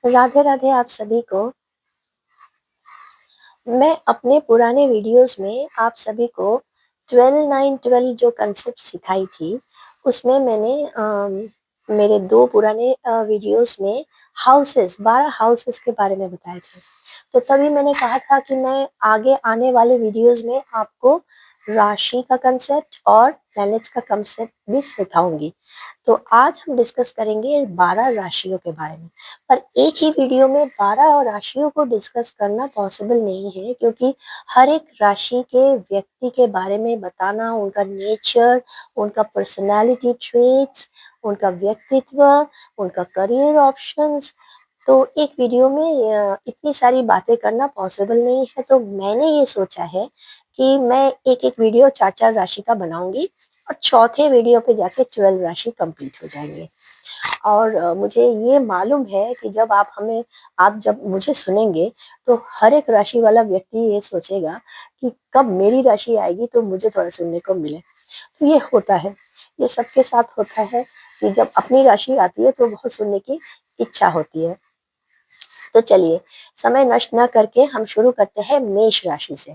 राधे राधे आप सभी को। मैं अपने पुराने वीडियोस में आप सभी को 12 9 12 जो कंसेप्ट सिखाई थी, उसमें मैंने मेरे 2 पुराने वीडियोस में 12 हाउसेस के बारे में बताए थे। तो तभी मैंने कहा था कि मैं आगे आने वाले वीडियोस में आपको राशि का कंसेप्ट और प्लैनेट्स का कंसेप्ट भी सिखाऊंगी। तो आज हम डिस्कस करेंगे 12 राशियों के बारे में। पर एक ही वीडियो में 12 राशियों को डिस्कस करना पॉसिबल नहीं है, क्योंकि हर एक राशि के व्यक्ति के बारे में बताना, उनका नेचर, उनका पर्सनालिटी ट्रेट्स, उनका व्यक्तित्व, उनका करियर ऑप्शंस, तो एक वीडियो में इतनी सारी बातें करना पॉसिबल नहीं है। तो मैंने ये सोचा है कि मैं एक एक वीडियो 4 4 राशि का बनाऊंगी और चौथे वीडियो पे जाके 12 राशि कंप्लीट हो जाएंगे। और मुझे ये मालूम है कि आप जब मुझे सुनेंगे, तो हर एक राशि वाला व्यक्ति ये सोचेगा कि कब मेरी राशि आएगी तो मुझे थोड़ा सुनने को मिले। तो ये होता है, ये सबके साथ होता है कि जब अपनी राशि आती है तो बहुत सुनने की इच्छा होती है। तो चलिए, समय नष्ट न करके हम शुरू करते हैं मेष राशि से।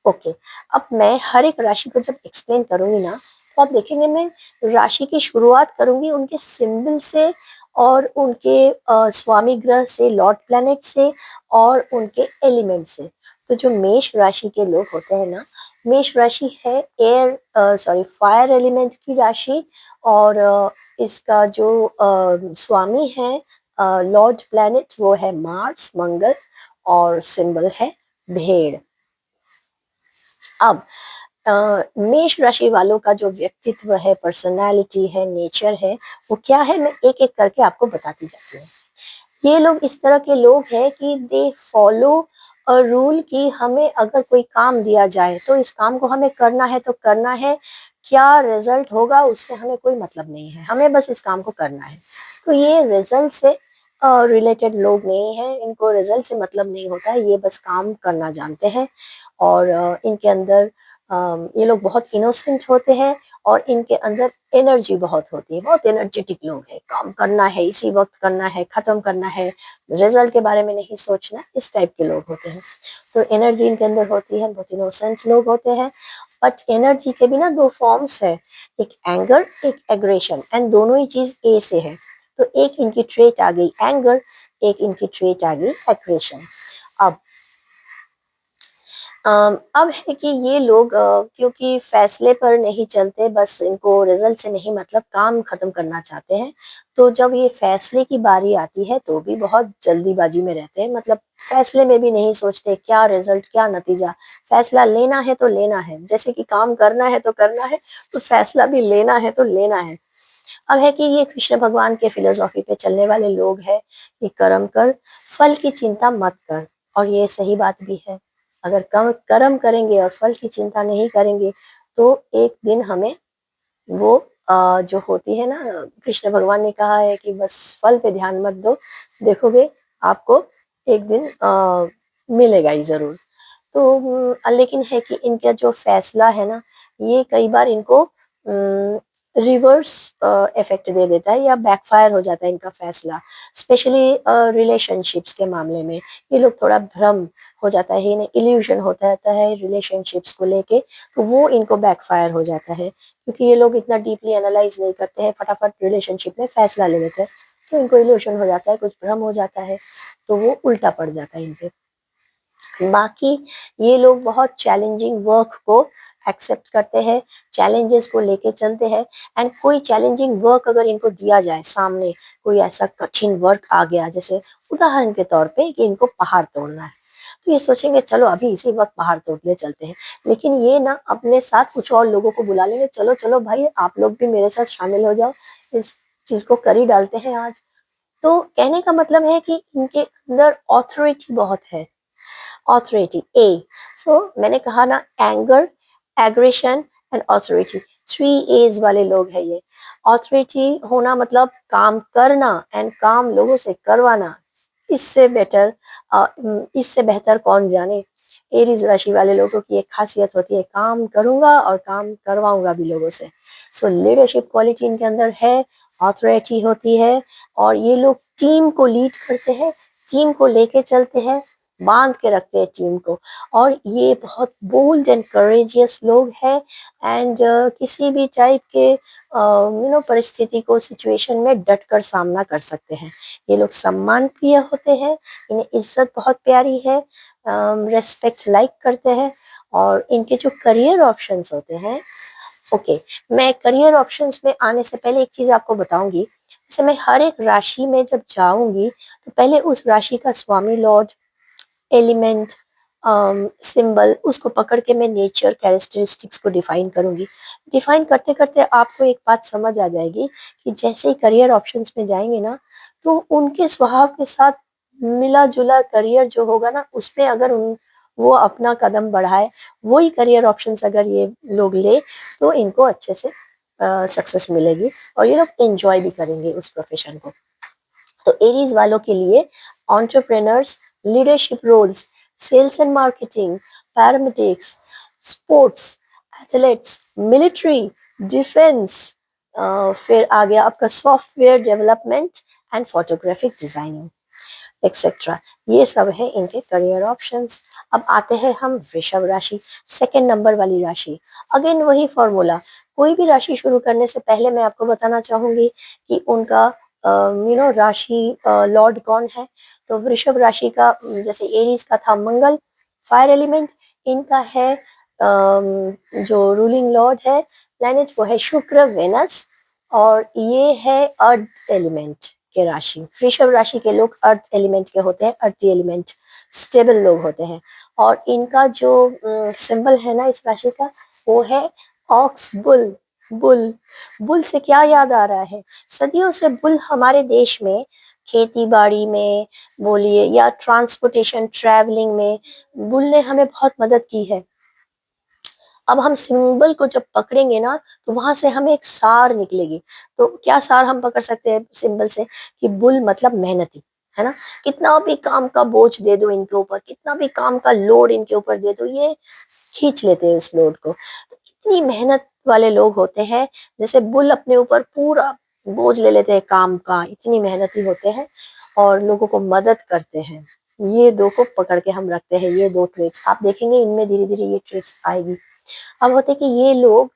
ओके, अब मैं हर एक राशि को जब एक्सप्लेन करूंगी ना, तो आप देखेंगे मैं राशि की शुरुआत करूंगी उनके सिंबल से और उनके स्वामी ग्रह से, लॉर्ड प्लैनेट से और उनके एलिमेंट से। तो जो मेष राशि के लोग होते हैं ना, मेष राशि है फायर एलिमेंट की राशि। और इसका जो स्वामी है, लॉर्ड प्लैनेट, वो है मार्स, मंगल, और सिंबल है भेड़। अब मेष राशि वालों का जो व्यक्तित्व है, पर्सनालिटी है, नेचर है, वो क्या है, मैं एक एक करके आपको बताती जाती हूँ। ये लोग इस तरह के लोग हैं कि दे फॉलो अ रूल, कि हमें अगर कोई काम दिया जाए तो इस काम को हमें करना है तो करना है। क्या रिजल्ट होगा उससे हमें कोई मतलब नहीं है, हमें बस इस काम को करना है। तो ये रिजल्ट से रिलेटेड लोग नहीं है, इनको रिजल्ट से मतलब नहीं होता है, ये बस काम करना जानते हैं। और इनके अंदर ये लोग बहुत इनोसेंट होते हैं और इनके अंदर एनर्जी बहुत होती है, बहुत एनर्जेटिक लोग हैं। काम करना है, इसी वक्त करना है, खत्म करना है, रिजल्ट के बारे में नहीं सोचना, इस टाइप के लोग होते हैं। तो एनर्जी इनके अंदर होती है, बहुत इनोसेंट लोग होते हैं। बट एनर्जी के भी ना 2 फॉर्म्स है, एक एंगर, एक एग्रेशन, एंड दोनों ही चीज ए से है। तो एक इनकी ट्रेट आ गई एंगर, एक इनकी ट्रेट आ गई एग्रेशन। अब अब है कि ये लोग क्योंकि फैसले पर नहीं चलते, बस इनको रिजल्ट से नहीं मतलब, काम खत्म करना चाहते हैं। तो जब ये फैसले की बारी आती है तो भी बहुत जल्दीबाजी में रहते हैं, मतलब फैसले में भी नहीं सोचते क्या रिजल्ट, क्या नतीजा। फैसला लेना है तो लेना है, जैसे कि काम करना है तो करना है, तो फैसला भी लेना है तो लेना है। अब है कि ये कृष्ण भगवान के फिलोसॉफी पे चलने वाले लोग हैं कि कर्म कर, फल की चिंता मत कर। और ये सही बात भी है। अगर कम कर्म करेंगे और फल की चिंता नहीं करेंगे, तो एक दिन हमें वो जो होती है ना, कृष्ण भगवान ने कहा है कि बस फल पे ध्यान मत दो, देखोगे आपको एक दिन मिलेगा ही जरूर। तो लेकिन है कि इनका जो फैसला है ना, ये कई बार इनको रिवर्स इफेक्ट दे देता है या बैकफायर हो जाता है इनका फैसला। स्पेशली रिलेशनशिप्स के मामले में ये लोग थोड़ा भ्रम हो जाता है, इन्हें इल्यूजन होता रहता है रिलेशनशिप्स को लेके, तो वो इनको बैकफायर हो जाता है, क्योंकि ये लोग इतना डीपली एनालाइज नहीं करते हैं, फटाफट रिलेशनशिप में फैसला ले लेते हैं। तो इनको इल्यूजन हो जाता है, कुछ भ्रम हो जाता है, तो वो उल्टा पड़ जाता है इन पे। बाकी ये लोग बहुत चैलेंजिंग वर्क को एक्सेप्ट करते हैं, चैलेंजेस को लेके चलते हैं। एंड कोई चैलेंजिंग वर्क अगर इनको दिया जाए सामने, कोई ऐसा कठिन वर्क आ गया, जैसे उदाहरण के तौर पे कि इनको पहाड़ तोड़ना है, तो ये सोचेंगे चलो अभी इसी वक्त पहाड़ तोड़ने चलते हैं। लेकिन ये ना अपने साथ कुछ और लोगों को बुला लेंगे, चलो चलो भाई आप लोग भी मेरे साथ शामिल हो जाओ, इस चीज को कर ही डालते हैं आज। तो कहने का मतलब है कि इनके अंदर ऑथोरिटी बहुत है, ऑथोरिटी ए। सो मैंने कहा ना, anger, aggression and authority, 3 age वाले लोग हैं ये। ऑथोरिटी होना मतलब काम करना एंड काम लोगों से करवाना। इससे बेटर इससे बेहतर कौन जाने। एरीज राशि वाले लोगों की एक खासियत होती है, काम करूंगा और काम करवाऊंगा भी लोगों से। सो लीडरशिप क्वालिटी इनके अंदर है, ऑथोरिटी होती है, और ये लोग टीम को लीड करते हैं, टीम को लेके चलते हैं, बांध के रखते हैं टीम को। और ये बहुत बोल्ड एंड करेजियस लोग हैं, एंड किसी भी टाइप के परिस्थिति को, सिचुएशन में डट कर सामना कर सकते हैं। ये लोग सम्मान प्रिय होते हैं, इन्हें इज्जत बहुत प्यारी है, रेस्पेक्ट लाइक करते हैं। और इनके जो करियर ऑप्शंस होते हैं, ओके, मैं करियर ऑप्शंस में आने से पहले एक चीज आपको बताऊंगी। जैसे मैं हर एक राशि में जब जाऊंगी तो पहले उस राशि का स्वामी लॉर्ड, एलिमेंट, सिंबल, उसको पकड़ के मैं नेचर कैरेक्टरिस्टिक्स को डिफाइन करूंगी। डिफाइन करते करते आपको एक बात समझ आ जाएगी कि जैसे ही करियर ऑप्शंस में जाएंगे ना, तो उनके स्वभाव के साथ मिला जुला करियर जो होगा ना, उसमें अगर वो अपना कदम बढ़ाए, वही करियर ऑप्शंस अगर ये लोग ले, तो इनको अच्छे से सक्सेस मिलेगी और ये लोग एंजॉय भी करेंगे उस प्रोफेशन को। तो एरीज वालों के लिए entrepreneurs, leadership roles, sales and marketing, paramedics, sports, athletes, military, defence, फिर आ गया आपका software development and photographic designing, etcetera. ये सब है इनके करियर ऑप्शंस। अब आते हैं हम वृषभ राशि, सेकंड नंबर वाली राशि। अगेन वही फॉर्मूला, कोई भी राशि शुरू करने से पहले मैं आपको बताना चाहूंगी कि उनका राशि लॉर्ड कौन है। तो वृषभ राशि का जैसे एरीज का था मंगल, फायर एलिमेंट, इनका है जो रूलिंग लॉर्ड है प्लैनेट, वो है शुक्र, वेनस, और ये है अर्थ एलिमेंट के राशि। वृषभ राशि के लोग अर्थ एलिमेंट के होते हैं, अर्थ एलिमेंट स्टेबल लोग होते हैं। और इनका जो सिंबल है ना इस राशि का, वो है ऑक्स, बुल। बुल, बुल से क्या याद आ रहा है? सदियों से बुल हमारे देश में खेती बाड़ी में बोलिए या ट्रांसपोर्टेशन ट्रैवलिंग में बुल ने हमें बहुत मदद की है। अब हम सिंबल को जब पकड़ेंगे ना, तो वहां से हमें एक सार निकलेगी। तो क्या सार हम पकड़ सकते हैं सिंबल से? कि बुल मतलब मेहनती, है ना। कितना भी काम का बोझ दे दो इनके ऊपर, कितना भी काम का लोड इनके ऊपर दे दो, ये खींच लेते हैं उस लोड को। तो इतनी मेहनत वाले लोग होते हैं, जैसे बुल अपने ऊपर पूरा बोझ ले लेते हैं काम का, इतनी मेहनती होते हैं और लोगों को मदद करते हैं। ये दो को पकड़ के हम रखते हैं, ये दो ट्रेट्स आप देखेंगे इनमें धीरे धीरे ये ट्रेट्स आएगी। अब होते कि ये लोग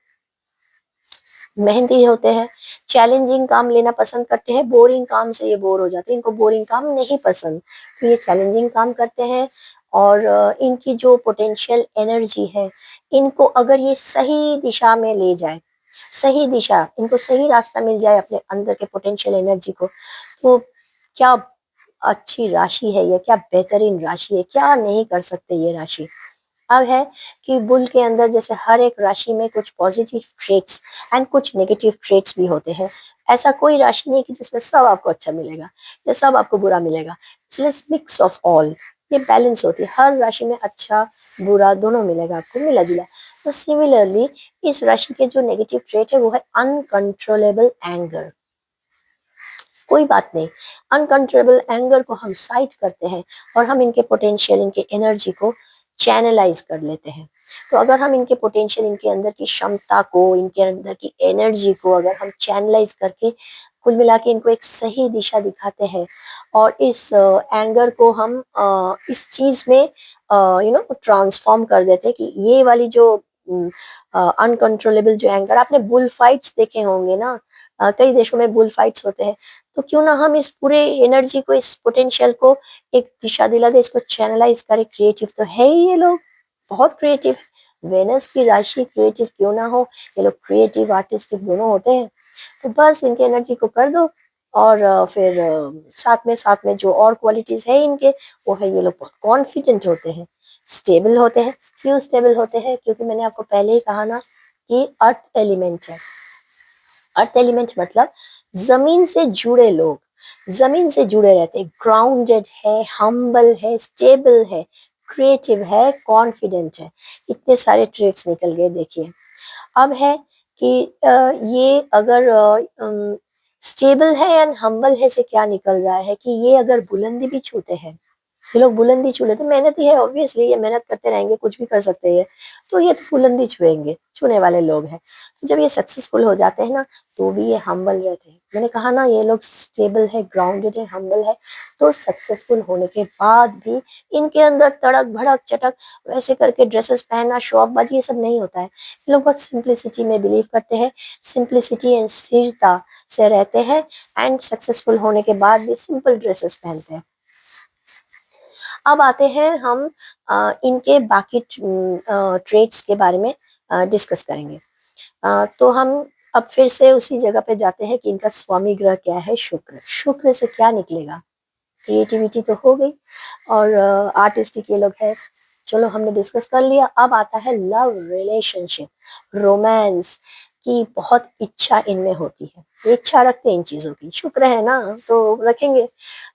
मेहनती होते हैं, चैलेंजिंग काम लेना पसंद करते हैं, बोरिंग काम से ये बोर हो जाते हैं, इनको बोरिंग काम नहीं पसंद, तो ये चैलेंजिंग काम करते हैं। और इनकी जो पोटेंशियल एनर्जी है, इनको अगर ये सही दिशा में ले जाए, सही दिशा, इनको सही रास्ता मिल जाए अपने अंदर के पोटेंशियल एनर्जी को, तो क्या अच्छी राशि है ये, क्या बेहतरीन राशि है, क्या नहीं कर सकते ये राशि। अब है कि बुल के अंदर जैसे हर एक राशि में कुछ पॉजिटिव ट्रेट्स एंड कुछ नेगेटिव ट्रेट्स भी होते हैं। ऐसा कोई राशि नहीं कि जिसमें सब आपको अच्छा मिलेगा या सब आपको बुरा मिलेगा, इसलिए मिक्स ऑफ ऑल, ये बैलेंस होती है। हर राशि में अच्छा बुरा दोनों मिलेगा आपको, मिला जुला। तो सिमिलरली इस राशि के जो नेगेटिव ट्रेट है वो है अनकंट्रोलेबल एंगर। कोई बात नहीं, अनकंट्रोलेबल एंगर को हम साइड करते हैं और हम इनके पोटेंशियल, इनके एनर्जी को चैनलाइज कर लेते हैं। तो अगर हम इनके पोटेंशियल, इनके अंदर की क्षमता को, इनके अंदर की एनर्जी को अगर हम चैनलाइज करके कुल मिला के इनको एक सही दिशा दिखाते हैं और इस एंगर को हम इस चीज में ट्रांसफॉर्म कर देते हैं कि ये वाली जो अनकंट्रोलेबल जो एंगर, आपने बुल फाइट्स देखे होंगे ना, कई देशों में बुल फाइट्स होते हैं। तो क्यों ना हम इस पूरे एनर्जी को, इस पोटेंशियल को एक दिशा दिला दे, इसको चैनलाइज करें। क्रिएटिव तो है ही ये लोग, बहुत क्रिएटिव। वेनस की राशि क्रिएटिव क्यों ना हो, ये लोग क्रिएटिव आर्टिस्टिक दोनों होते हैं। तो बस इनके एनर्जी को कर दो और फिर साथ में जो और क्वालिटीज है इनके, वो है ये लोग बहुत कॉन्फिडेंट होते हैं, स्टेबल होते हैं। क्यों स्टेबल होते हैं? क्योंकि मैंने आपको पहले ही कहा ना कि अर्थ एलिमेंट है। अर्थ एलिमेंट मतलब जमीन से जुड़े लोग, जमीन से जुड़े रहते, ग्राउंडेड है, हम्बल है, स्टेबल है, क्रिएटिव है, कॉन्फिडेंट है। इतने सारे ट्रेट्स निकल गए देखिए। अब है कि ये अगर स्टेबल है एंड हम्बल है से क्या निकल रहा है कि ये अगर बुलंदी भी छूते हैं, ये लोग बुलंदी छू लेते, मेहनती है ऑब्वियसली, ये मेहनत करते रहेंगे, कुछ भी कर सकते हैं, तो ये तो बुलंदी छुएंगे, छूने वाले लोग हैं। तो जब ये सक्सेसफुल हो जाते हैं ना, तो भी ये हम्बल रहते हैं। मैंने कहा ना, ये लोग स्टेबल है, ग्राउंडेड है, हम्बल है। तो सक्सेसफुल होने के बाद भी इनके अंदर तड़क भड़क चटक वैसे करके ड्रेसेस पहनना, शो ऑफ बाजी, ये सब नहीं होता है। ये लोग बहुत सिंप्लिसिटी में बिलीव करते हैं, सिंप्लिसिटी एंड स्थिरता से रहते हैं, एंड सक्सेसफुल होने के बाद भी सिंपल ड्रेसेस पहनते हैं। अब आते हैं हम इनके बाकी ट्रेड्स के बारे में डिस्कस करेंगे। तो हम अब फिर से उसी जगह पे जाते हैं कि इनका स्वामी ग्रह क्या है, शुक्र। शुक्र से क्या निकलेगा? क्रिएटिविटी तो हो गई, और आर्टिस्टिक ये लोग है, चलो हमने डिस्कस कर लिया। अब आता है लव रिलेशनशिप, रोमांस की बहुत इच्छा इनमें होती है, ये इच्छा रखते हैं इन चीजों की, शुक्र है ना, तो रखेंगे।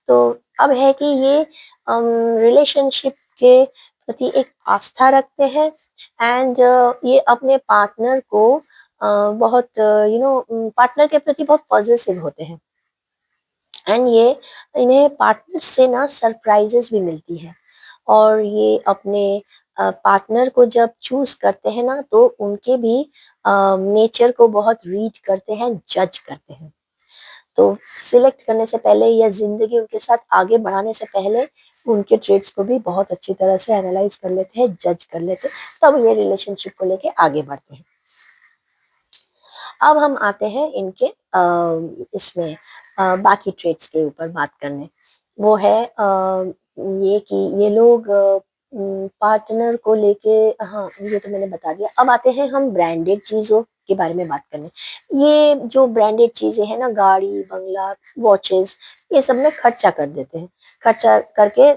तो अब है कि ये रिलेशनशिप के प्रति एक आस्था रखते हैं, एंड ये अपने पार्टनर को बहुत पार्टनर के प्रति बहुत पॉजिटिव होते हैं, एंड ये इन्हें पार्टनर से ना सरप्राइजेस भी मिलती है। और ये अपने पार्टनर को जब चूज करते हैं ना, तो उनके भी नेचर को बहुत रीड करते हैं, जज करते हैं। तो सिलेक्ट करने से पहले या जिंदगी उनके साथ आगे बढ़ाने से पहले उनके ट्रेड्स को भी बहुत अच्छी तरह से एनालाइज कर लेते हैं, जज कर लेते हैं, तब ये रिलेशनशिप को लेके आगे बढ़ते हैं। अब हम आते हैं इनके इसमें बाकी ट्रेड्स के ऊपर बात करने। वो है ये कि ये लोग पार्टनर को लेके, हाँ ये तो मैंने बता दिया। अब आते हैं हम ब्रांडेड चीजों के बारे में बात करने। ये जो ब्रांडेड चीजें हैं ना, गाड़ी, बंगला, वॉचेस, ये सब में खर्चा कर देते हैं, खर्चा करके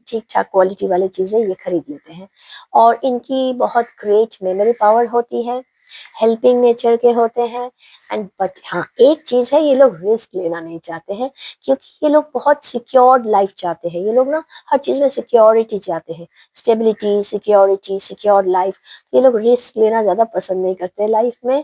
ठीक ठाक क्वालिटी वाली चीजें ये खरीद लेते हैं। और इनकी बहुत ग्रेट मेमोरी पावर होती है, हेल्पिंग नेचर के होते हैं, एंड बट हाँ एक चीज है, ये लोग रिस्क लेना नहीं चाहते हैं, क्योंकि ये लोग बहुत सिक्योर्ड लाइफ चाहते हैं। ये लोग ना हर चीज में सिक्योरिटी चाहते हैं, स्टेबिलिटी, सिक्योरिटी, सिक्योर लाइफ। तो ये लोग रिस्क लेना ज्यादा पसंद नहीं करते लाइफ में।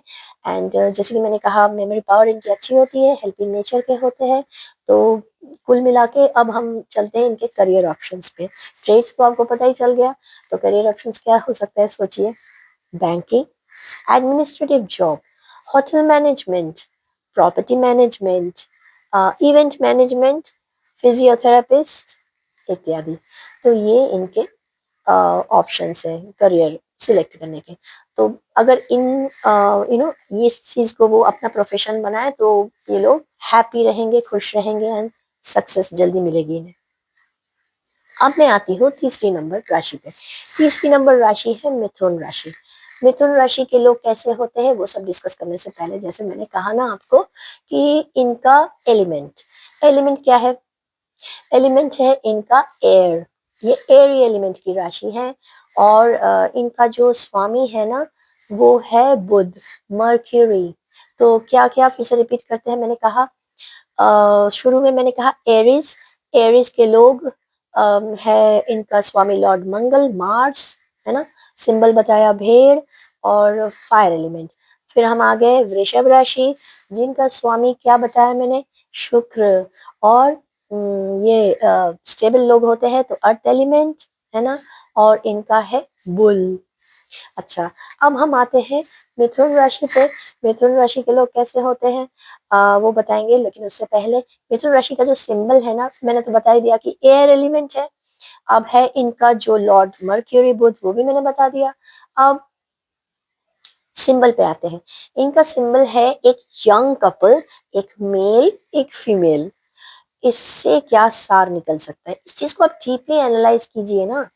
एंड जैसे कि मैंने कहा, मेमोरी पावर इनकी अच्छी होती है, हेल्पिंग नेचर के होते हैं। तो कुल मिला के अब हम चलते हैं इनके करियर ऑप्शंस पे। ट्रेड्स तो आपको पता ही चल गया, तो करियर ऑप्शंस क्या हो सकता है, सोचिए। Banking, administrative job, hotel management, property management, event management, physiotherapist इत्यादि। तो ये इनके ऑप्शंस है करियर सिलेक्ट करने के। तो अगर इन ये चीज को वो अपना प्रोफेशन बनाए, तो ये लोग हैप्पी रहेंगे, खुश रहेंगे, एंड सक्सेस जल्दी मिलेगी इन्हें। अब मैं आती हूँ तीसरी नंबर राशि पे। तीसरी नंबर राशि है मिथुन राशि। मिथुन राशि के लोग कैसे होते हैं, वो सब डिस्कस करने से पहले जैसे मैंने कहा ना आपको कि इनका एलिमेंट, एलिमेंट क्या है? एलिमेंट है इनका एयर। ये एयर एलिमेंट की राशि है। और इनका जो स्वामी है ना, वो है बुध, मर्क्यूरी। तो क्या क्या फिर से रिपीट करते हैं, मैंने कहा शुरू में मैंने कहा एरिस। एरिस के लोग है इनका स्वामी लॉर्ड मंगल, मार्स, है ना। सिंबल बताया भेड़ और फायर एलिमेंट। फिर हम आ गए वृषभ राशि, जिनका स्वामी क्या बताया मैंने, शुक्र। और ये स्टेबल लोग होते हैं, तो अर्थ एलिमेंट, है ना। और इनका है बुल। अच्छा, अब हम आते हैं मिथुन राशि पे। मिथुन राशि के लोग कैसे होते हैं वो बताएंगे, लेकिन उससे पहले मिथुन राशि का जो सिंबल है ना, मैंने तो बता ही दिया कि एयर एलिमेंट है। अब है इनका जो लॉर्ड मर्क्यूरी बुध, वो भी मैंने बता दिया। अब सिंबल पे आते हैं। इनका सिंबल है एक यंग कपल, एक मेल, एक फीमेल। इससे क्या सार निकल सकता है, इस चीज को आप डीपली एनालाइज कीजिए ना।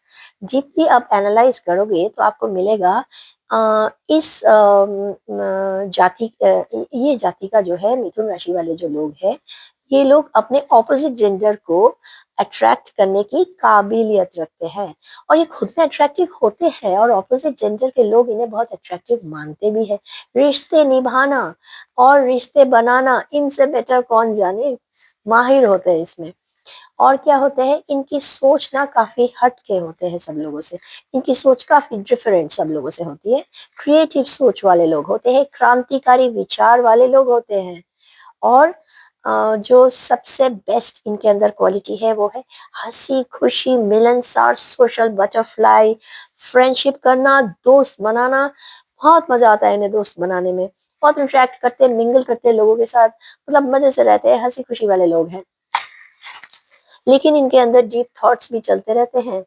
डीपली आप एनालाइज करोगे तो आपको मिलेगा इस जाति ये जाति का जो है, मिथुन राशि वाले जो लोग हैं, ये लोग अपने ऑपोजिट जेंडर को अट्रैक्ट करने की काबिलियत रखते हैं, और ये खुद में अट्रैक्टिव होते हैं, और ऑपोजिट जेंडर के लोग इन्हें बहुत अट्रैक्टिव मानते भी है। रिश्ते निभाना और रिश्ते बनाना, इनसे बेटर कौन जाने, माहिर होते हैं इसमें। और क्या होते हैं, इनकी सोच ना काफी हट के होते हैं सब लोगों से। इनकी सोच काफी डिफरेंट सब लोगों से होती है। क्रिएटिव सोच वाले लोग होते हैं, क्रांतिकारी विचार वाले लोग होते हैं। और जो सबसे बेस्ट इनके अंदर क्वालिटी है वो है हंसी खुशी, मिलनसार, सोशल बटरफ्लाई, फ्रेंडशिप करना, दोस्त बनाना। बहुत मजा आता है इन्हें दोस्त बनाने में। बहुत इंटरेक्ट करते हैं, मिंगल करते हैं लोगों के साथ, मतलब मजे से रहते हैं, हंसी खुशी वाले लोग हैं। लेकिन इनके अंदर डीप थॉट्स भी चलते रहते हैं।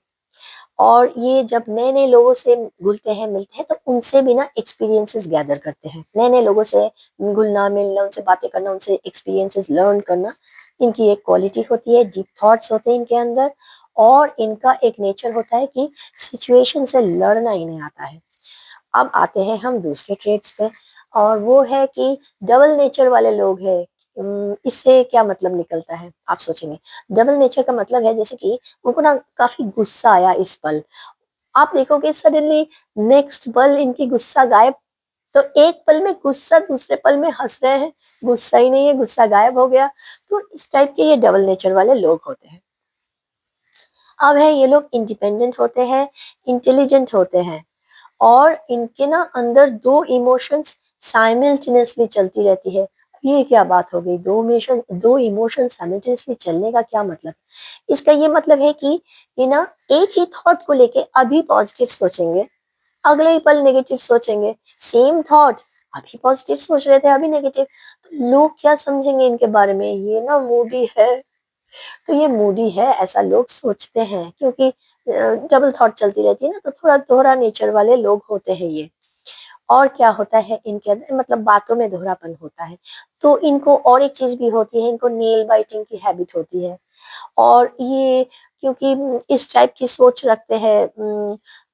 और ये जब नए नए लोगों से घुलते हैं, मिलते हैं, तो उनसे भी ना एक्सपीरियंसेस गैदर करते हैं। नए नए लोगों से घुलना मिलना, उनसे बातें करना, उनसे एक्सपीरियंसेस लर्न करना, इनकी एक क्वालिटी होती है। डीप थॉट्स होते हैं इनके अंदर। और इनका एक नेचर होता है कि सिचुएशन से लड़ना इन्हें आता है। अब आते हैं हम दूसरे ट्रेड्स पे, और वो है कि डबल नेचर वाले लोग हैं। इससे क्या मतलब निकलता है आप सोचेंगे। डबल नेचर का मतलब है जैसे कि उनको ना काफी गुस्सा आया इस पल, आप देखोगे सडनली नेक्स्ट पल इनकी गुस्सा गायब। तो एक पल में गुस्सा, दूसरे पल में हंस रहे हैं, गुस्सा ही नहीं है, गुस्सा गायब हो गया। तो इस टाइप के ये डबल नेचर वाले लोग होते हैं। अब है ये लोग इंडिपेंडेंट होते हैं, इंटेलिजेंट होते हैं, और इनके ना अंदर दो इमोशंस साइमल्टेनियसली चलती रहती है। ये क्या बात हो गई, दो इमोशन साइमल्टेनियसली चलने का क्या मतलब। इसका ये मतलब है कि ये ना एक ही थॉट को लेके अभी पॉजिटिव सोचेंगे, अगले ही पल नेगेटिव सोचेंगे। सेम थॉट, अभी पॉजिटिव सोच रहे थे, अभी नेगेटिव। तो लोग क्या समझेंगे इनके बारे में, ये ना मूडी है। तो ये मूडी है, ऐसा लोग सोचते हैं, क्योंकि डबल थॉट चलती रहती है ना, तो थोड़ा दोहरा नेचर वाले लोग होते हैं ये। और क्या होता है इनके अंदर, मतलब बातों में दोहरापन होता है। तो इनको और एक चीज भी होती है, इनको नेल बाइटिंग की हैबिट होती है। और ये क्योंकि इस टाइप की सोच रखते हैं,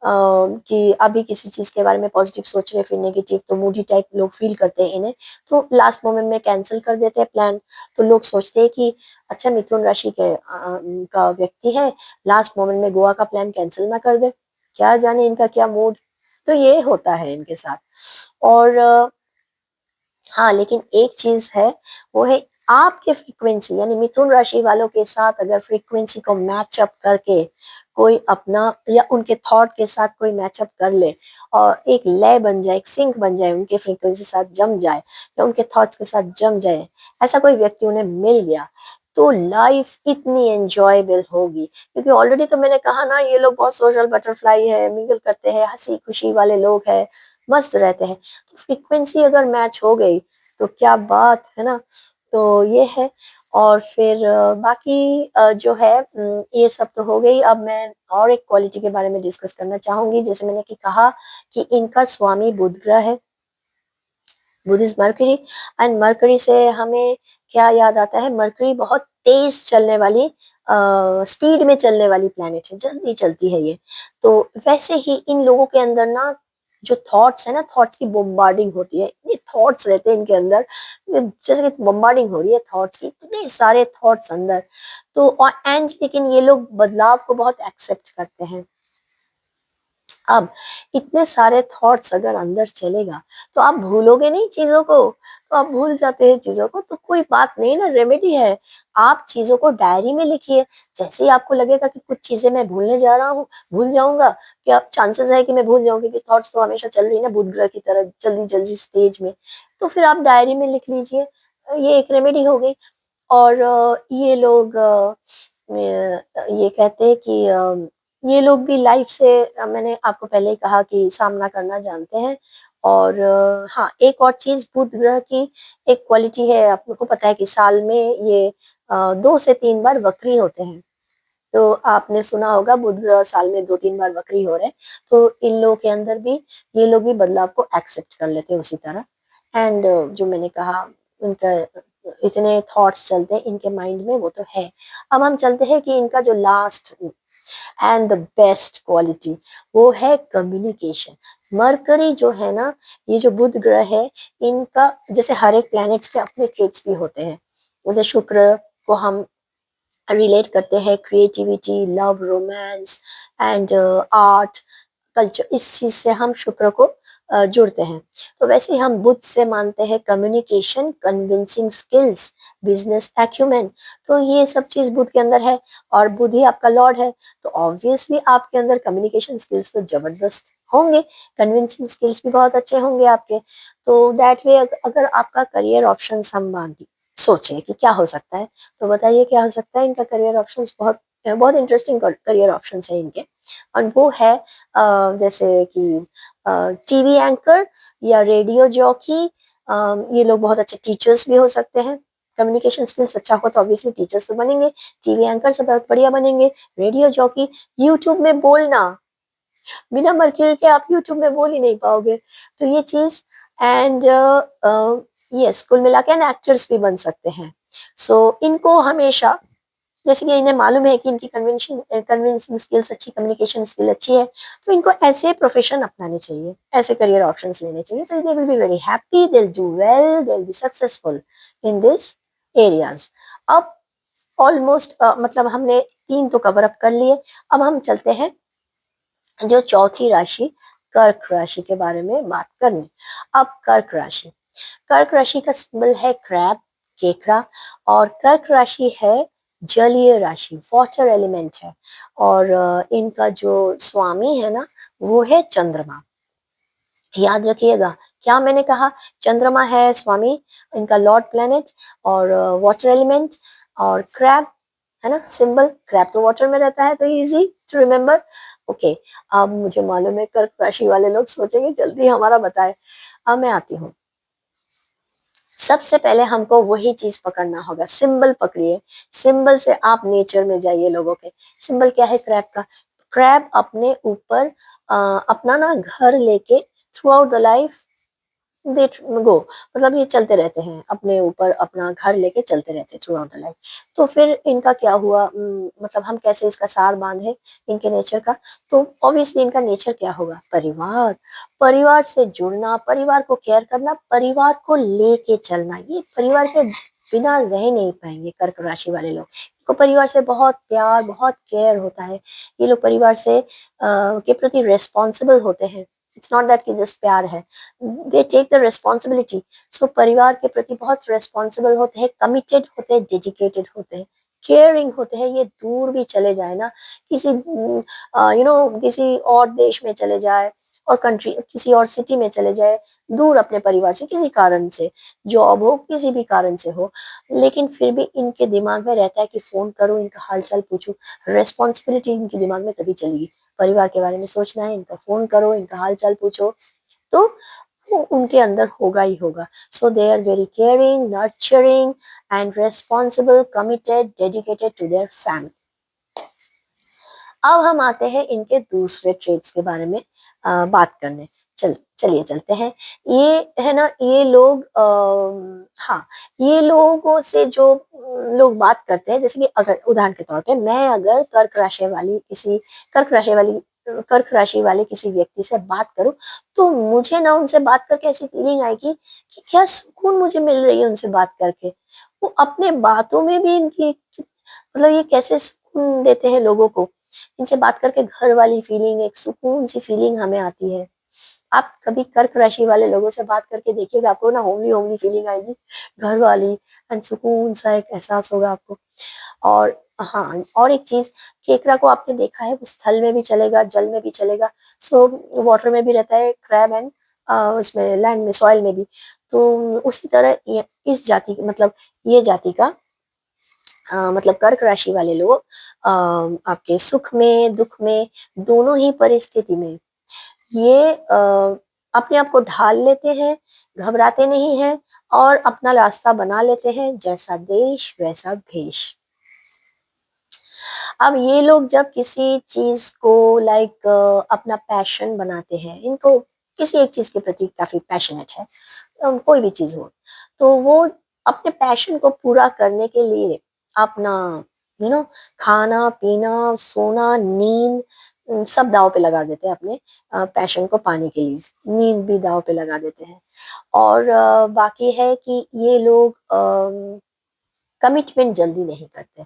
कि अभी किसी चीज के बारे में पॉजिटिव सोच रहे फिर नेगेटिव, तो मूडी टाइप लोग फील करते हैं इन्हें। तो लास्ट मोमेंट में कैंसिल कर देते हैं प्लान। तो लोग सोचते हैं कि अच्छा मिथुन राशि के का व्यक्ति है, लास्ट मोमेंट में गोवा का प्लान कैंसिल ना कर दे, क्या जाने इनका क्या मूड। तो ये होता है इनके साथ। और हाँ, लेकिन एक चीज है, वो है आपके फ्रीक्वेंसी, यानी मिथुन राशि वालों के साथ अगर फ्रीक्वेंसी को मैच अप करके कोई अपना, या उनके थॉट के साथ कोई मैच अप कर ले, और एक लय बन जाए, एक सिंक बन जाए, उनके फ्रीक्वेंसी के साथ जम जाए, या उनके थॉट्स के साथ जम जाए, ऐसा कोई व्यक्ति उन्हें मिल गया, तो लाइफ इतनी एंजॉयबल होगी। क्योंकि ऑलरेडी तो मैंने कहा ना, ये लोग बहुत सोशल बटरफ्लाई है, मिंगल करते हैं, हंसी खुशी वाले लोग हैं, मस्त रहते हैं। तो फ्रीक्वेंसी अगर मैच हो गई तो क्या बात है ना। तो ये है। और फिर बाकी जो है, ये सब तो हो गई। अब मैं और एक क्वालिटी के बारे में डिस्कस करना चाहूंगी। जैसे मैंने कि कहा कि इनका स्वामी बुध ग्रह है, बुध इज मरकरी। एंड मरकरी से हमें क्या याद आता है, मरकरी बहुत तेज चलने वाली, स्पीड में चलने वाली प्लेनेट है, जल्दी चलती है ये। तो वैसे ही इन लोगों के अंदर ना जो थॉट्स है ना, थॉट्स की बम्बार्डिंग होती है, इतने थॉट्स रहते हैं इनके अंदर, जैसे कि बम्बार्डिंग हो रही है थॉट्स की, इतने सारे थॉट्स अंदर। तो और एंड लेकिन ये लोग बदलाव को बहुत एक्सेप्ट करते हैं। अब इतने सारे थॉट्स अगर अंदर चलेगा, तो आप भूलोगे नहीं चीजों को, तो आप भूल जाते हैं चीजों को, तो कोई बात नहीं ना, रेमेडी है। आप चीजों को डायरी में लिखिए। जैसे ही आपको लगेगा कि कुछ चीजें मैं भूलने जा रहा हूँ, भूल जाऊंगा, क्या चांसेस है कि मैं भूल जाऊंगी, कि थॉट्स तो हमेशा चल रही है ना बुध ग्रह की तरह, जल्दी जल्दी तेज में। तो फिर आप डायरी में लिख लीजिए, ये एक रेमेडी हो गई। और ये लोग ये कहते हैं कि ये लोग भी लाइफ से, मैंने आपको पहले ही कहा कि सामना करना जानते हैं। और हाँ, एक और चीज, बुध ग्रह की एक क्वालिटी है, आप लोग को पता है कि साल में ये 2 से 3 बार वक्री होते हैं। तो आपने सुना होगा बुध ग्रह साल में 2-3 बार वक्री हो रहे हैं। तो इन लोगों के अंदर भी, ये लोग भी बदलाव को एक्सेप्ट कर लेते हैं उसी तरह। एंड जो मैंने कहा, उनका इतने थॉट्स चलते हैं इनके माइंड में, वो तो है। अब हम चलते हैं कि इनका जो last and the best quality, वो है कम्युनिकेशन। मरकरी जो है ना, ये जो बुध ग्रह है, इनका जैसे हर एक प्लैनेट्स के अपने ट्रेट्स भी होते हैं। जैसे शुक्र को हम रिलेट करते हैं creativity, love, romance and art, culture, इस चीज से हम शुक्र को जुड़ते हैं। तो वैसे ही हम बुध से मानते हैं communication, convincing skills, business acumen. तो ये सब चीज बुध के अंदर है, और बुध ही आपका लॉर्ड है। तो ऑब्वियसली आपके अंदर कम्युनिकेशन स्किल्स तो जबरदस्त होंगे, कन्विंसिंग स्किल्स भी बहुत अच्छे होंगे आपके। तो दैट वे अगर आपका करियर ऑप्शन हम सोचें कि क्या हो सकता है। तो बताइए क्या हो सकता है? इनका करियर ऑप्शंस बहुत बहुत इंटरेस्टिंग करियर ऑप्शंस है इनके, और वो है जैसे कि टीवी एंकर या रेडियो जॉकी। ये लोग बहुत अच्छे टीचर्स भी हो सकते हैं। कम्युनिकेशन स्किल्स अच्छा हो तो ऑब्वियसली टीचर्स तो बनेंगे, टीवी एंकर से बहुत बढ़िया बनेंगे। रेडियो जॉकी, यूट्यूब में बोलना, बिना मर्क्यूरी के आप यूट्यूब में बोल ही नहीं पाओगे, तो ये चीज। एंड यस, कुल मिला के एक्टर्स भी बन सकते हैं। सो इनको हमेशा, जैसे कि इन्हें मालूम है कि इनकी कन्विंसिंग स्किल्स अच्छी, कम्युनिकेशन स्किल अच्छी है, तो इनको ऐसे प्रोफेशन अपनाने चाहिए, ऐसे करियर ऑप्शंस लेने चाहिए, तो they will be very happy, they will do well, they will be successful in this areas. अब ऑलमोस्ट मतलब हमने 3 तो कवर अप कर लिए। अब हम चलते हैं जो चौथी राशि कर्क राशि के बारे में बात करने। अब कर्क राशि का सिंबल है क्रैब, केकड़ा, और कर्क राशि है जलीय राशि, वाटर एलिमेंट है, और इनका जो स्वामी है ना, वो है चंद्रमा। याद रखिएगा क्या मैंने कहा, चंद्रमा है स्वामी, इनका लॉर्ड प्लेनेट, और वाटर एलिमेंट, और क्रैब है ना सिंबल, क्रैब तो वाटर में रहता है, तो इजी टू रिमेम्बर। ओके, अब मुझे मालूम है कर्क राशि वाले लोग सोचेंगे जल्दी हमारा बताए। अब मैं आती हूँ, सबसे पहले हमको वही चीज पकड़ना होगा, सिंबल पकड़िए, सिंबल से आप नेचर में जाइए लोगों के। सिंबल क्या है क्रैब का? क्रैब अपने ऊपर अपना ना घर लेके थ्रू आउट द लाइफ दे गो, मतलब ये चलते रहते हैं अपने ऊपर, अपना घर लेके चलते रहते हैं थ्रू आउट द लाइफ। तो फिर इनका क्या हुआ, मतलब हम कैसे इसका सार बांधे इनके नेचर का? तो ऑब्वियसली इनका नेचर क्या होगा, परिवार, परिवार से जुड़ना, परिवार को केयर करना, परिवार को लेके चलना। ये परिवार के बिना रह नहीं पाएंगे कर्क राशि वाले लोग। इनको परिवार से बहुत प्यार, बहुत केयर होता है। ये लोग परिवार से के प्रति रेस्पॉन्सिबल होते हैं। इट्स नॉट दैट कि जस्ट प्यार है, दे टेक द रिस्पॉन्सिबिलिटी। सो परिवार के प्रति बहुत रेस्पॉन्सिबल होते हैं, कमिटेड होते हैं, डेडिकेटेड होते हैं, केयरिंग होते हैं। ये दूर भी चले जाए ना, किसी किसी और देश में चले जाए, और कंट्री किसी और सिटी में चले जाए, दूर अपने परिवार से किसी कारण से, जॉब हो, किसी भी कारण से हो, लेकिन फिर भी इनके दिमाग में रहता है कि फोन करूं, इनका हालचाल पूछूं। रेस्पॉन्सिबिलिटी इनके दिमाग में तभी चलेगी, परिवार के बारे में सोचना है, इनका फोन करो, इनका हालचाल पूछो, तो वो उनके अंदर होगा ही होगा। So they are very caring, nurturing and responsible, committed, dedicated to their family. अब हम आते हैं इनके दूसरे ट्रेड्स के बारे में बात करने। चलिए चलते हैं। ये है ना, ये लोग हाँ, ये लोगों से जो लोग बात करते हैं, जैसे कि अगर उदाहरण के तौर पे मैं अगर कर्क राशि वाले किसी व्यक्ति से बात करूं, तो मुझे ना उनसे बात करके ऐसी फीलिंग आएगी कि क्या सुकून मुझे मिल रही है उनसे बात करके। वो अपने बातों में भी इनकी, मतलब ये कैसे सुकून देते हैं लोगों को, इनसे बात करके घर वाली फीलिंग, एक सुकून सी फीलिंग हमें आती है। आप कभी कर्क राशि वाले लोगों से बात करके देखिएगा, आपको ना होमली होमली फीलिंग आएगी, घर वाली, एंड सुकून सा एक एहसास होगा आपको। और हाँ, और एक चीज, केकड़ा को आपने देखा है, वो स्थल में भी चलेगा, जल में भी चलेगा, सो वाटर में भी रहता है क्रैब, एंड उसमें लैंड में, सॉइल में भी। तो उसी तरह इस जाति मतलब ये जाति का मतलब कर्क राशि वाले लोग आपके सुख में, दुख में, दोनों ही परिस्थिति में ये अपने आप को ढाल लेते हैं, घबराते नहीं हैं, और अपना रास्ता बना लेते हैं, जैसा देश वैसा भेष। अब ये लोग जब किसी चीज को लाइक अपना पैशन बनाते हैं, इनको किसी एक चीज के प्रति काफी पैशनेट है, कोई भी चीज हो, तो वो अपने पैशन को पूरा करने के लिए अपना खाना पीना, सोना, नींद, सब दाव पे लगा देते हैं अपने पैशन को पाने के लिए। नींद भी दाव पे लगा देते हैं। और बाकी है कि ये लोग कमिटमेंट जल्दी नहीं करते,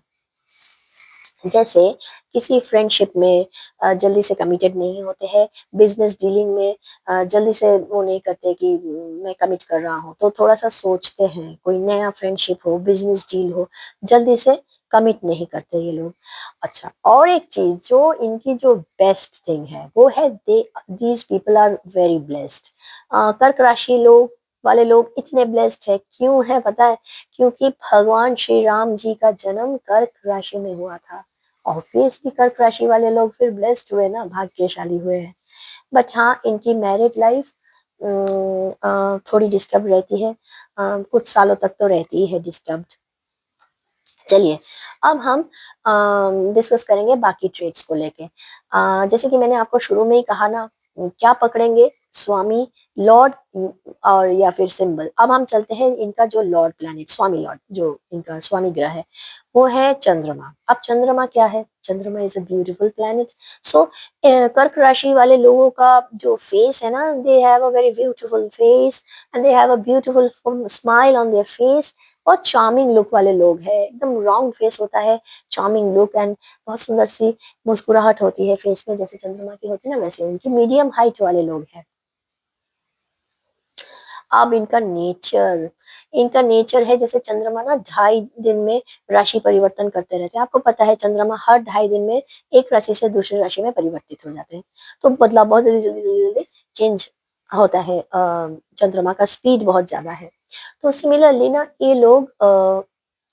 जैसे किसी फ्रेंडशिप में जल्दी से कमिटेड नहीं होते हैं, बिजनेस डीलिंग में जल्दी से वो नहीं करते कि मैं कमिट कर रहा हूँ, तो थोड़ा सा सोचते हैं। कोई नया फ्रेंडशिप हो, बिजनेस डील हो, जल्दी से कमिट नहीं करते ये लोग। अच्छा, और एक चीज जो इनकी जो बेस्ट थिंग है वो है, they these people are very blessed. कर्क राशि लोग वाले लोग इतने ब्लेस्ड है, क्यों है पता है? क्योंकि भगवान श्री राम जी का जन्म कर्क राशि में हुआ था। ऑब्वियसली कर्क राशि वाले लोग फिर ब्लेस्ड हुए ना, भाग्यशाली हुए हैं। बट हाँ, इनकी मैरिड लाइफ थोड़ी डिस्टर्ब रहती है, कुछ सालों तक तो रहती ही है डिस्टर्ब्ड। चलिए, अब हम डिस्कस करेंगे बाकी ट्रेड्स को लेके। जैसे कि मैंने आपको शुरू में ही कहा ना, क्या पकड़ेंगे? स्वामी, लॉर्ड और या फिर सिंबल। अब हम चलते हैं इनका जो लॉर्ड प्लैनेट, स्वामी लॉर्ड, जो इनका स्वामी ग्रह है, वो है चंद्रमा। अब चंद्रमा क्या है? चंद्रमा इज अ ब्यूटीफुल प्लैनेट। सो कर्क राशि वाले लोगों का जो फेस है ना, they have a very beautiful face and they have a beautiful smile on their face. बहुत चार्मिंग लुक वाले लोग हैं, एकदम राउंड फेस होता है, चार्मिंग लुक, एंड बहुत सुंदर सी मुस्कुराहट होती है फेस में, जैसे चंद्रमा की होती है ना, वैसे उनकी मीडियम हाइट वाले लोग हैं। अब इनका नेचर है, जैसे चंद्रमा ना 2.5 दिन में राशि परिवर्तन करते रहते हैं। आपको पता है चंद्रमा हर 2.5 दिन में एक राशि से दूसरी राशि में परिवर्तित हो जाते हैं, तो बदलाव बहुत जल्दी जल्दी जल्दी जल्दी चेंज होता है। चंद्रमा का स्पीड बहुत ज्यादा है। तो सिमिलरली ना, ये लोग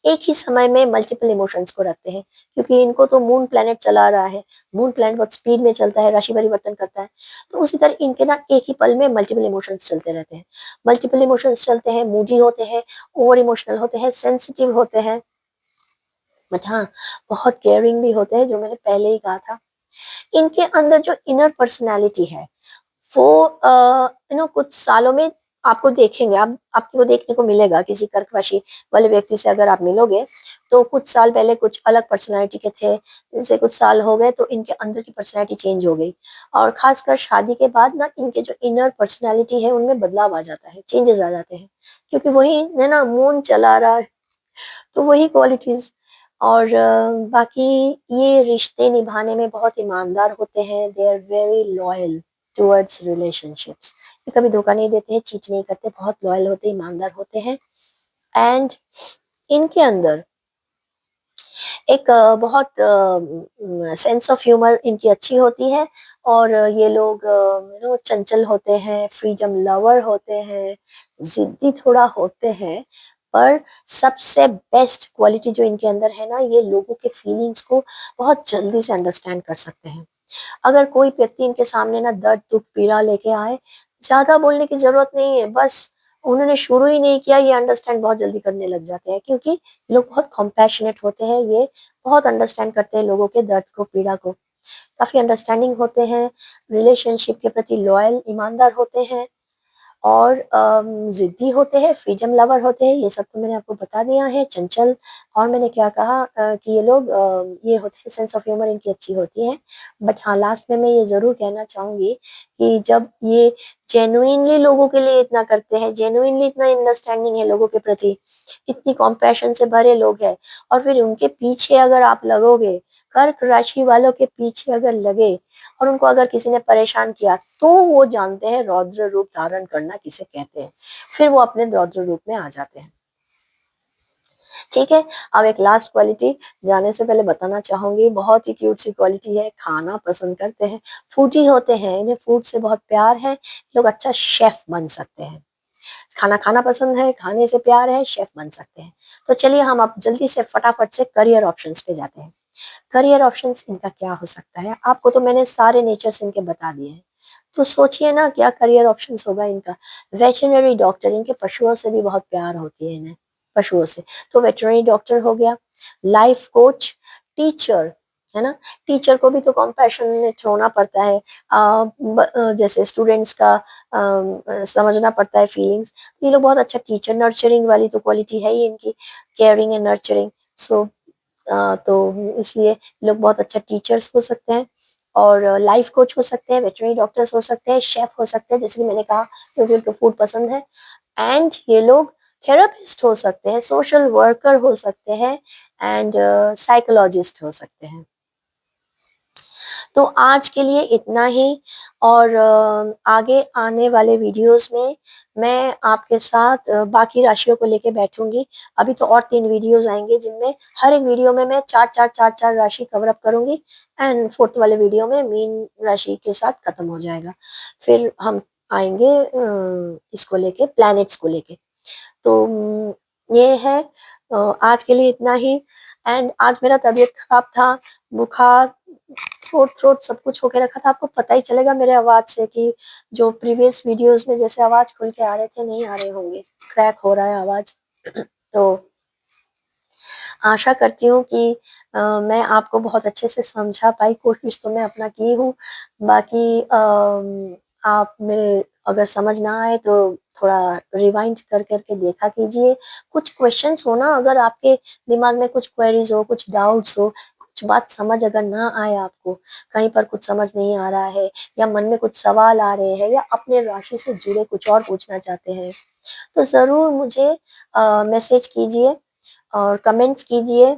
एक ही समय में मल्टीपल इमोशंस को रखते हैं, क्योंकि इनको तो मून प्लैनेट चला रहा है। मून प्लैनेट बहुत स्पीड में चलता है, राशि परिवर्तन करता है। तो उसी तरह इनके ना एक ही पल में मल्टीपल इमोशंस चलते रहते हैं। मल्टीपल इमोशंस चलते हैं, मूडी होते हैं, ओवर इमोशनल होते हैं, सेंसिटिव होते हैं, बट हाँ, बहुत केयरिंग भी होते हैं, जो मैंने पहले ही कहा था। इनके अंदर जो इनर पर्सनैलिटी है, वो कुछ सालों में आपको देखेंगे, आपको देखने को मिलेगा। किसी कर्क राशि वाले व्यक्ति से अगर आप मिलोगे, तो कुछ साल पहले कुछ अलग पर्सनैलिटी के थे, जैसे कुछ साल हो गए तो इनके अंदर की पर्सनैलिटी चेंज हो गई। और खासकर शादी के बाद ना, इनके जो इनर पर्सनैलिटी है उनमें बदलाव आ जाता है, चेंजेस आ जाते हैं, क्योंकि वही है ना, मून चला रहा है, तो वही क्वालिटीज। और बाकी ये रिश्ते निभाने में बहुत ईमानदार होते हैं, they are very loyal towards relationships. ये कभी धोखा नहीं देते हैं, चीट नहीं करते, बहुत लॉयल होते हैं, ईमानदार होते हैं। एंड इनके अंदर एक बहुत सेंस ऑफ ह्यूमर इनकी अच्छी होती है। और ये लोग चंचल होते हैं, फ्रीडम लवर होते हैं, जिद्दी थोड़ा होते हैं। पर सबसे बेस्ट क्वालिटी जो इनके अंदर है ना, ये लोगों के फीलिंग्स को बहुत जल्दी से अंडरस्टैंड कर सकते हैं। अगर कोई व्यक्ति इनके सामने ना दर्द दुख पीड़ा लेके आए, ज्यादा बोलने की जरूरत नहीं है, बस उन्होंने शुरू ही नहीं किया, ये अंडरस्टैंड बहुत जल्दी करने लग जाते हैं, क्योंकि ये लोग बहुत कॉम्पैशनेट होते हैं, ये बहुत अंडरस्टैंड करते हैं लोगों के दर्द को, पीड़ा को, काफी अंडरस्टैंडिंग होते हैं, रिलेशनशिप के प्रति लॉयल, ईमानदार होते हैं, और जिद्दी होते हैं, फ्रीडम लवर होते हैं। ये सब तो मैंने आपको बता दिया है, चंचल। और मैंने क्या कहा कि ये लोग ये होते हैं, सेंस ऑफ ह्यूमर इनकी अच्छी होती है। बट हाँ, लास्ट में मैं ये जरूर कहना चाहूंगी कि जब ये जेन्युइनली लोगों के लिए इतना करते हैं, जेन्युइनली इतना अंडरस्टैंडिंग है लोगों के प्रति, इतनी कॉम्पैशन से भरे लोग हैं, और फिर उनके पीछे अगर आप लगोगे, कर्क राशि वालों के पीछे अगर लगे, और उनको अगर किसी ने परेशान किया, तो वो जानते हैं रौद्र रूप धारण करना किसे कहते हैं, फिर वो अपने रौद्र रूप में आ जाते हैं। ठीक है। अब एक लास्ट क्वालिटी जाने से पहले बताना चाहूंगी, बहुत ही क्यूट सी क्वालिटी है, खाना पसंद करते हैं, फूडी होते हैं, इन्हें फूड से बहुत प्यार है, लोग अच्छा शेफ बन सकते हैं। खाना खाना पसंद है, खाने से प्यार है, शेफ बन सकते हैं। तो चलिए, हम अब जल्दी से फटाफट से करियर ऑप्शंस पे जाते हैं। करियर ऑप्शंस इनका क्या हो सकता है? आपको तो मैंने सारे नेचर्स इनके बता दिए हैं, तो सोचिए ना क्या करियर ऑप्शंस होगा इनका। वेटरनरी डॉक्टर, इनके पशुओं से भी बहुत प्यार होती है इन्हें, पशुओं से, तो वेटरनरी डॉक्टर हो गया। लाइफ कोच, टीचर, है ना, टीचर को भी तो कॉम्पैशनेट होना पड़ता है, जैसे स्टूडेंट्स का समझना पड़ता है फीलिंग्स। ये लोग बहुत अच्छा टीचर, नर्चरिंग वाली तो क्वालिटी है ही इनकी, केयरिंग एंड नर्चरिंग। सो तो इसलिए लोग बहुत अच्छा टीचर्स हो सकते हैं, और लाइफ कोच हो सकते हैं, वेटरनरी डॉक्टर्स हो सकते हैं, शेफ हो सकते हैं, जैसे कि मैंने कहा, क्योंकि उनको फूड पसंद है। एंड ये लोग थेरापिस्ट हो सकते हैं, सोशल वर्कर हो सकते हैं, एंड साइकोलॉजिस्ट हो सकते हैं। तो आज के लिए इतना ही, और आगे आने वाले वीडियोस में मैं आपके साथ बाकी राशियों को लेके बैठूंगी। अभी तो और 3 वीडियोस आएंगे, जिनमें हर एक वीडियो में मैं चार राशि कवर अप करूंगी, एंड फोर्थ वाले वीडियो में मीन राशि के साथ खत्म हो जाएगा। फिर हम आएंगे इसको लेके, प्लैनेट्स को लेके। तो ये है आज के लिए इतना ही। एंड आज मेरा तबीयत खराब था, बुखार, सोर थ्रोट सब कुछ होके रखा था। आपको पता ही चलेगा मेरे आवाज से कि जो प्रीवियस वीडियोस में जैसे आवाज खुल के आ रहे थे, नहीं आ रहे होंगे, क्रैक हो रहा है आवाज। तो आशा करती हूँ कि मैं आपको बहुत अच्छे से समझा पाई, कोशिश तो मैं अपना की हूँ। बाकी आप मेरे अगर समझ ना आए तो थोड़ा रिवाइंड कर करके देखा कीजिए। कुछ क्वेश्चंस हो ना, अगर आपके दिमाग में कुछ क्वेरीज हो, कुछ डाउट्स हो, कुछ बात समझ अगर ना आए आपको, कहीं पर कुछ समझ नहीं आ रहा है, या मन में कुछ सवाल आ रहे हैं, या अपने राशि से जुड़े कुछ और पूछना चाहते हैं, तो ज़रूर मुझे मैसेज कीजिए और कमेंट्स कीजिए,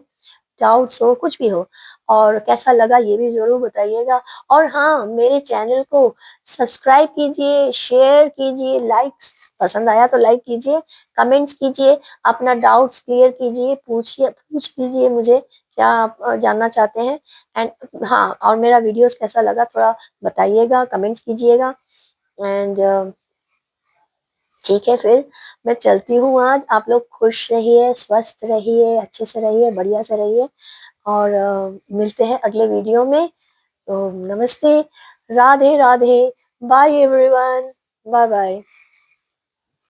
डाउट्स हो, कुछ भी हो, और कैसा लगा ये भी ज़रूर बताइएगा। और हाँ, मेरे चैनल को सब्सक्राइब कीजिए, शेयर कीजिए, लाइक्स पसंद आया तो लाइक कीजिए, कमेंट्स कीजिए, अपना डाउट्स क्लियर कीजिए, पूछ लीजिए मुझे क्या आप जानना चाहते हैं। एंड हाँ, और मेरा वीडियोस कैसा लगा थोड़ा बताइएगा, कमेंट्स कीजिएगा। एंड ठीक है, फिर मैं चलती हूँ आज। आप लोग खुश रहिए, स्वस्थ रहिए, अच्छे से रहिए, बढ़िया से रहिए, और मिलते हैं अगले वीडियो में। तो नमस्ते, Radhe Radhe, bye everyone, bye bye.